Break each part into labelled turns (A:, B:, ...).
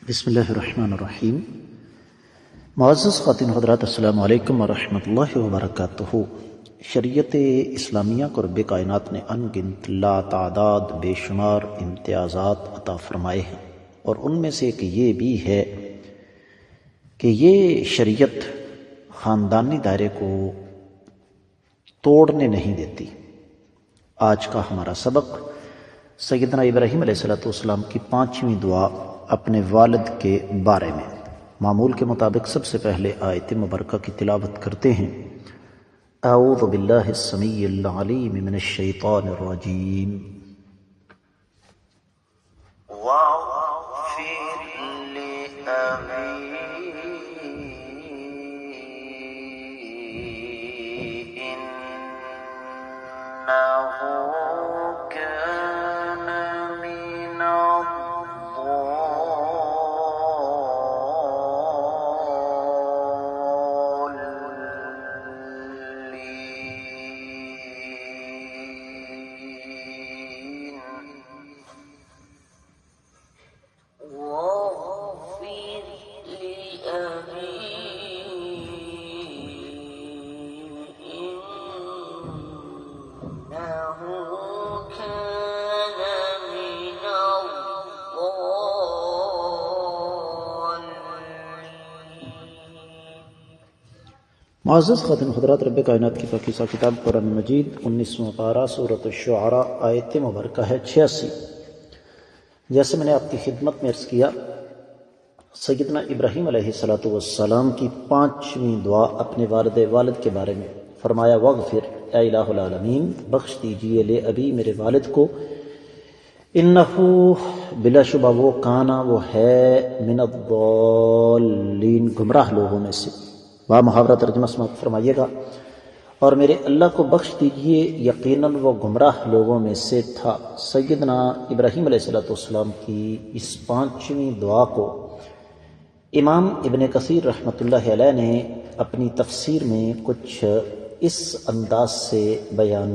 A: بسم اللہ الرحمن الرحیم۔ معزز خواتین حضرات، السلام علیکم ورحمۃ اللہ وبرکاتہ۔ شریعت اسلامیہ کو رب کائنات نے ان گنت لا تعداد بے شمار امتیازات عطا فرمائے ہیں، اور ان میں سے ایک یہ بھی ہے کہ یہ شریعت خاندانی دائرے کو توڑنے نہیں دیتی۔ آج کا ہمارا سبق سیدنا ابراہیم علیہ السلام کی 5ویں دعا اپنے والد کے بارے میں۔ معمول کے مطابق سب سے پہلے آیت مبارکہ کی تلاوت کرتے ہیں۔ اعوذ باللہ السمیع العلیم من الشیطان الرجیم۔ واغفر لأبی انہ معزز خواتین حضرات، رب کائنات کی پاکیزہ کتاب قرآن مجید 19واں پارہ سورۃ الشعراء آیت مبارکہ ہے 86۔ جیسے میں نے آپ کی خدمت میں عرض کیا، سیدنا ابراہیم علیہ السلام کی 5ویں دعا اپنے والد کے بارے میں فرمایا، واغفر، اے الہ العالمین بخش دیجئے، لے ابی میرے والد کو، انہو بلا شبہ وہ کانا وہ ہے، من الضالین گمراہ لوگوں میں سے۔ با محاورہ ترجمہ سماعت فرمائیے گا۔ اور میرے اللہ کو بخش دیجئے، یقیناً وہ گمراہ لوگوں میں سے تھا۔ سیدنا ابراہیم علیہ السلام کی اس 5ویں دعا کو امام ابن کثیر رحمۃ اللہ علیہ نے اپنی تفسیر میں کچھ اس انداز سے بیان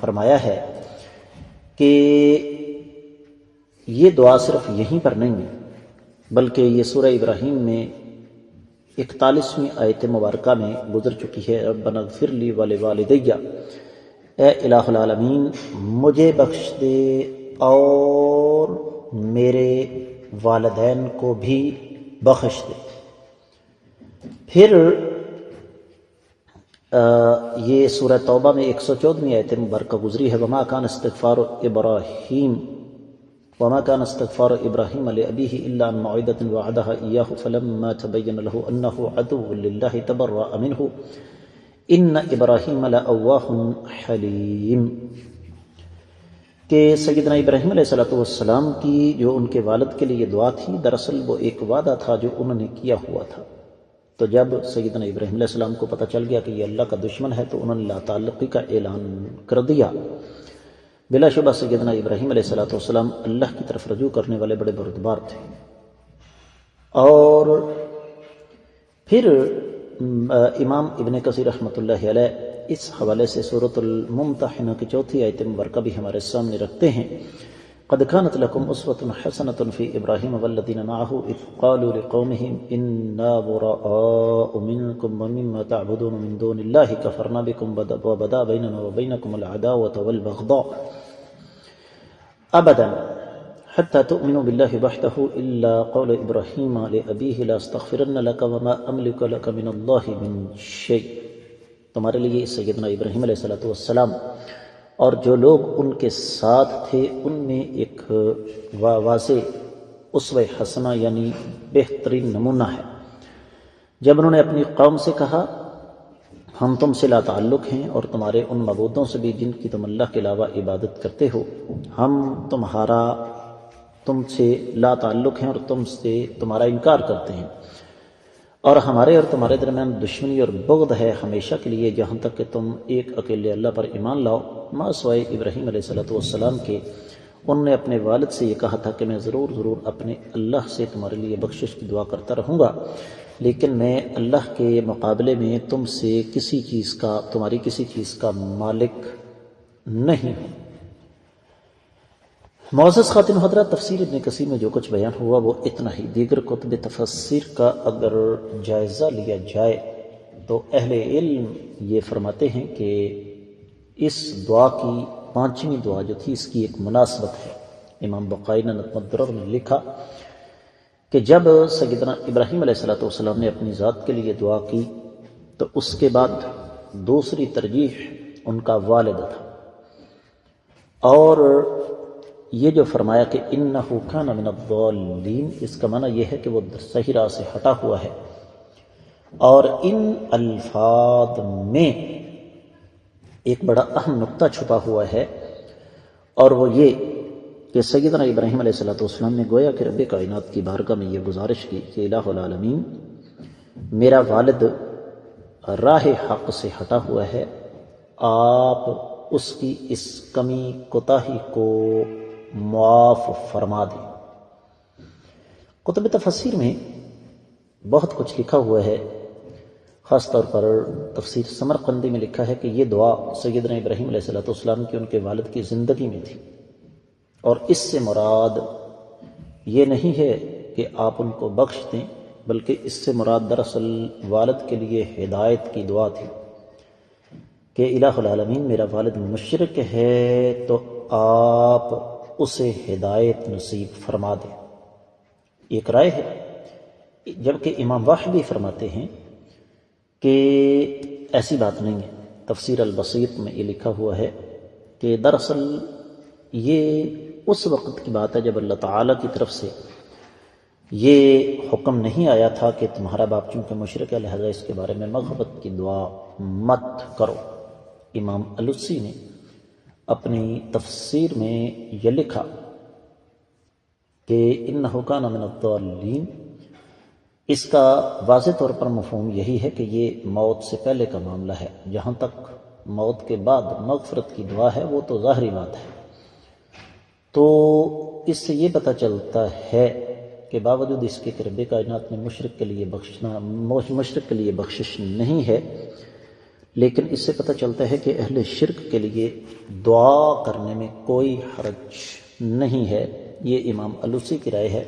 A: فرمایا ہے کہ یہ دعا صرف یہیں پر نہیں ہے، بلکہ یہ سورہ ابراہیم میں 41ویں آیت مبارکہ میں گزر چکی ہے۔ ربنا اغفر لی ولوالدی، اے الہ العالمین مجھے بخش دے اور میرے والدین کو بھی بخش دے۔ پھر یہ سورہ توبہ میں 114ویں آیت مبارکہ گزری ہے، وما کان استغفار ابراہیم لأبیہ الا عن موعدۃ وعدہا ایاہ فلما تبین لہ انہ عدو للہ تبرأ منہ ان ابراہیم لأواہ حلیم۔ کہ سیدنا ابراہیم علیہ السلام کی جو ان کے والد کے لیے یہ دعا تھی، دراصل وہ ایک وعدہ تھا جو انہوں نے کیا ہوا تھا۔ تو جب سیدنا ابراہیم علیہ السلام کو پتہ چل گیا کہ یہ اللہ کا دشمن ہے، تو انہوں نے لا تعلقی کا اعلان کر دیا۔ بلا شبہ سیدنا ابراہیم علیہ السلام اللہ کی طرف رجوع کرنے والے بڑے بردبار تھے۔ اور پھر امام ابن کثیر رحمۃ اللہ علیہ اس حوالے سے سورۃ الممتحنہ کی 4تھی آیت مبارکہ بھی ہمارے سامنے رکھتے ہیں۔ قد كانت لكم أسوة حسنة في إبراهيم والذين معه إذ قالوا لقومهم إنا براء منكم ومما تعبدون من دون الله كفرنا بكم وبدا بيننا وبينكم العداوة والبغضاء أبدا حتى تؤمنوا بالله وحده إلا قول إبراهيم لأبيه لا استغفرن لك وما أملك لك من الله من شيء۔ تمہارے لیے سیدنا ابراہیم علیہ السلام اور جو لوگ ان کے ساتھ تھے ان میں ایک واضح اسوہ حسنہ یعنی بہترین نمونہ ہے۔ جب انہوں نے اپنی قوم سے کہا، ہم تم سے لا تعلق ہیں اور تمہارے ان معبودوں سے بھی جن کی تم اللہ کے علاوہ عبادت کرتے ہو، ہم تم سے لا تعلق ہیں اور تم سے تمہارا انکار کرتے ہیں، اور ہمارے اور تمہارے درمیان دشمنی اور بغض ہے ہمیشہ کے لیے، جہاں تک کہ تم ایک اکیلے اللہ پر ایمان لاؤ۔ ما سوائے ابراہیم علیہ السلام کے انہوں نے اپنے والد سے یہ کہا تھا کہ میں ضرور اپنے اللہ سے تمہارے لیے بخشش کی دعا کرتا رہوں گا، لیکن میں اللہ کے مقابلے میں تمہاری کسی چیز کا مالک نہیں ہوں۔ معزز خاتم حضرات، تفسیر ابن کثیر میں جو کچھ بیان ہوا وہ اتنا ہی۔ دیگر کتب تفسیر کا اگر جائزہ لیا جائے تو اہل علم یہ فرماتے ہیں کہ اس دعا کی 5ویں دعا جو تھی اس کی ایک مناسبت ہے۔ امام بقائی نے نظم الدرر میں لکھا کہ جب سیدنا ابراہیم علیہ السلام نے اپنی ذات کے لیے دعا کی تو اس کے بعد دوسری ترجیح ان کا والد تھا، اور یہ جو فرمایا کہ انہ کان من الضالین، اس کا معنی یہ ہے کہ وہ صحیح راہ سے ہٹا ہوا ہے۔ اور ان الفاظ میں ایک بڑا اہم نقطہ چھپا ہوا ہے، اور وہ یہ کہ سیدنا ابراہیم علیہ السلام نے گویا کہ رب کائنات کی بارگاہ میں یہ گزارش کی کہ الہ العالمین، میرا والد راہ حق سے ہٹا ہوا ہے، آپ اس کی اس کمی کوتاہی کو معاف فرما دیں۔ کتب تفسیر میں بہت کچھ لکھا ہوا ہے، خاص طور پر تفسیر سمرقندی میں لکھا ہے کہ یہ دعا سیدنا ابراہیم علیہ السلام کی ان کے والد کی زندگی میں تھی، اور اس سے مراد یہ نہیں ہے کہ آپ ان کو بخش دیں، بلکہ اس سے مراد دراصل والد کے لیے ہدایت کی دعا تھی کہ الہ العالمین، میرا والد مشرک ہے تو آپ اسے ہدایت نصیب فرما دیں۔ ایک رائے ہے، جبکہ امام واحدی فرماتے ہیں کہ ایسی بات نہیں ہے۔ تفسیر البسیط میں یہ لکھا ہوا ہے کہ دراصل یہ اس وقت کی بات ہے جب اللہ تعالیٰ کی طرف سے یہ حکم نہیں آیا تھا کہ تمہارا باپ چونکہ مشرک ہے لہذا اس کے بارے میں مغفرت کی دعا مت کرو۔ امام الوسی نے اپنی تفسیر میں یہ لکھا کہ انہ کان من الضالین، اس کا واضح طور پر مفہوم یہی ہے کہ یہ موت سے پہلے کا معاملہ ہے۔ جہاں تک موت کے بعد مغفرت کی دعا ہے وہ تو ظاہری بات ہے۔ تو اس سے یہ پتہ چلتا ہے کہ باوجود اس کے کہ رب کائنات میں مشرک کے لیے بخشش نہیں ہے، لیکن اس سے پتہ چلتا ہے کہ اہل شرک کے لیے دعا کرنے میں کوئی حرج نہیں ہے۔ یہ امام الوسی کی رائے ہے،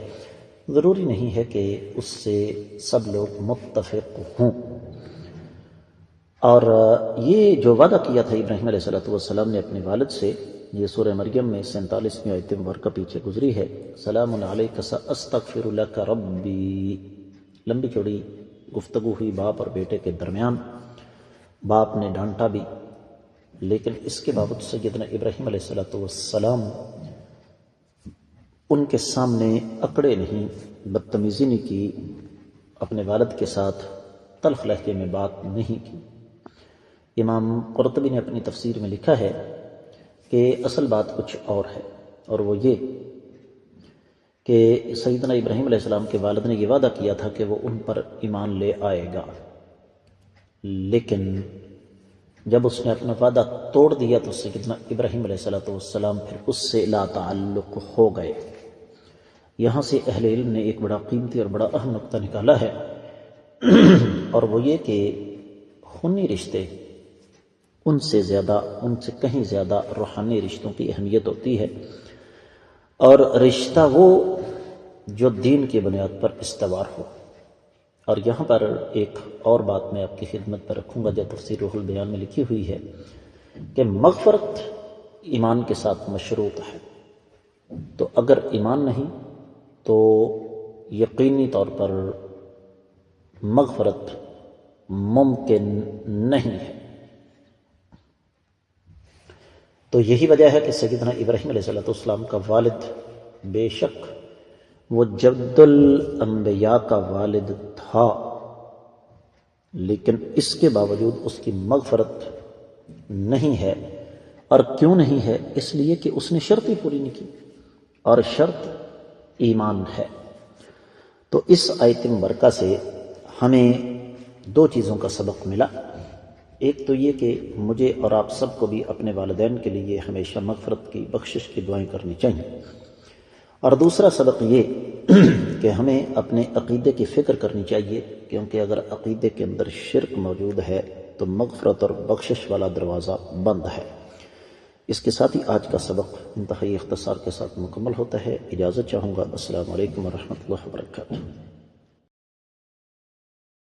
A: ضروری نہیں ہے کہ اس سے سب لوگ متفق ہوں۔ اور یہ جو وعدہ کیا تھا ابراہیم علیہ السلام نے اپنے والد سے، یہ سورہ مریم میں 47ویں آیت مبارکہ پیچھے گزری ہے، سلام علیک ساستغفر لک ربی۔ لمبی چوڑی گفتگو ہوئی باپ اور بیٹے کے درمیان، باپ نے ڈانٹا بھی، لیکن اس کے باوجود سیدنا ابراہیم علیہ السلام ان کے سامنے اکڑے نہیں، بدتمیزی نہیں کی، اپنے والد کے ساتھ تلخ لہجے میں بات نہیں کی۔ امام قرطبی نے اپنی تفسیر میں لکھا ہے کہ اصل بات کچھ اور ہے، اور وہ یہ کہ سیدنا ابراہیم علیہ السلام کے والد نے یہ وعدہ کیا تھا کہ وہ ان پر ایمان لے آئے گا، لیکن جب اس نے اپنا وعدہ توڑ دیا تو سیدنا ابراہیم علیہ السلام پھر اس سے لا تعلق ہو گئے۔ یہاں سے اہل علم نے ایک بڑا قیمتی اور بڑا اہم نقطہ نکالا ہے، اور وہ یہ کہ خونی رشتے ان سے کہیں زیادہ روحانی رشتوں کی اہمیت ہوتی ہے، اور رشتہ وہ جو دین کی بنیاد پر استوار ہو۔ اور یہاں پر ایک اور بات میں آپ کی خدمت پر رکھوں گا جو تفسیر روح البیان میں لکھی ہوئی ہے کہ مغفرت ایمان کے ساتھ مشروط ہے، تو اگر ایمان نہیں تو یقینی طور پر مغفرت ممکن نہیں ہے۔ تو یہی وجہ ہے کہ سیدنا ابراہیم علیہ السلام کا والد بے شک وہ جد الانبیاء کا والد تھا، لیکن اس کے باوجود اس کی مغفرت نہیں ہے۔ اور کیوں نہیں ہے؟ اس لیے کہ اس نے شرط ہی پوری نہیں کی، اور شرط ایمان ہے۔ تو اس آیت مبارکہ سے ہمیں دو چیزوں کا سبق ملا۔ ایک تو یہ کہ مجھے اور آپ سب کو بھی اپنے والدین کے لیے ہمیشہ مغفرت کی بخشش کی دعائیں کرنی چاہیے، اور دوسرا سبق یہ کہ ہمیں اپنے عقیدے کی فکر کرنی چاہیے، کیونکہ اگر عقیدے کے اندر شرک موجود ہے تو مغفرت اور بخشش والا دروازہ بند ہے۔ اس کے ساتھ ہی آج کا سبق انتہائی اختصار کے ساتھ مکمل ہوتا ہے۔ اجازت چاہوں گا۔ السلام علیکم ورحمۃ اللہ وبرکاتہ۔